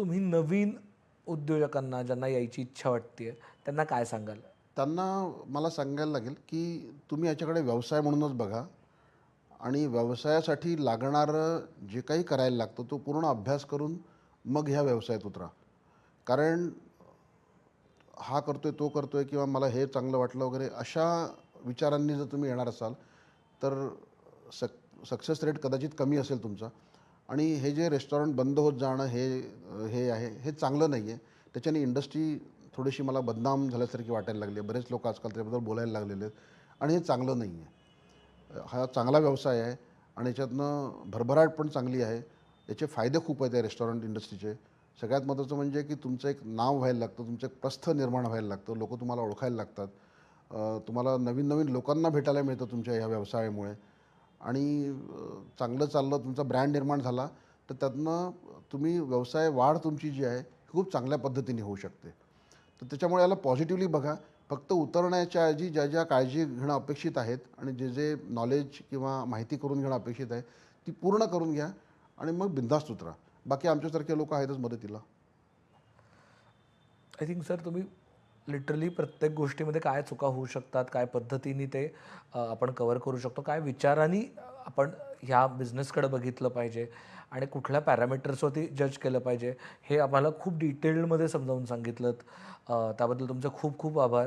तुम्ही नवीन उद्योजकांना ज्यांना यायची इच्छा वाटते त्यांना काय सांगाल? त्यांना मला सांगायला लागेल, की तुम्ही याच्याकडे व्यवसाय म्हणूनच बघा आणि व्यवसायासाठी लागणारं जे काही करायला लागतं, तो पूर्ण अभ्यास करून मग ह्या व्यवसायात उतरा. कारण हा करतोय, तो करतोय किंवा मला हे चांगलं वाटलं वगैरे अशा विचारांनी जर तुम्ही येणार असाल, तर सक्सेस रेट कदाचित कमी असेल तुमचा. आणि हे जे रेस्टॉरंट बंद होत जाणं हे आहे, हे चांगलं नाही आहे. त्याच्याने इंडस्ट्री थोडीशी मला बदनाम झाल्यासारखी वाटायला लागली आहे. बरेच लोक आजकाल त्याबद्दल बोलायला लागलेले आहेत आणि हे चांगलं नाही आहे. हा चांगला व्यवसाय आहे आणि याच्यातनं भरभराट पण चांगली आहे. याचे फायदे खूप आहेत या रेस्टॉरंट इंडस्ट्रीचे. सगळ्यात महत्त्वाचं म्हणजे की तुमचं एक नाव व्हायला लागतं, तुमचं एक प्रस्थ निर्माण व्हायला लागतं, लोकं तुम्हाला ओळखायला लागतात. तुम्हाला नवीन नवीन लोकांना भेटायला मिळतं तुमच्या ह्या व्यवसायामुळे आणि चांगलं चाललं, तुमचा ब्रँड निर्माण झाला, तर त्यातनं तुम्ही व्यवसाय वाढ तुमची जी आहे, खूप चांगल्या पद्धतीने होऊ शकते. तर त्याच्यामुळे याला पॉझिटिव्हली बघा. फक्त उतरण्याच्या ऐवजी ज्या ज्या काळजी घेणं अपेक्षित आहेत आणि जे जे नॉलेज किंवा माहिती करून घेणं अपेक्षित आहे, ती पूर्ण करून घ्या आणि मग बिनधास्त उतरा. बाकी आमच्यासारखे लोक आहेतच मदतीला. आय थिंक सर तुम्ही लिटरली प्रत्येक गोष्टीमध्ये काय चुका होऊ शकतात, काय पद्धतीने ते आपण कव्हर करू शकतो, काय विचारांनी आपण ह्या बिझनेसकडे बघितलं पाहिजे आणि कुठल्या पॅरामीटर्सवरती जज केलं पाहिजे, हे आम्हाला खूप डिटेलमध्ये समजावून सांगितलंत. त्याबद्दल तुमचे खूप खूप आभार.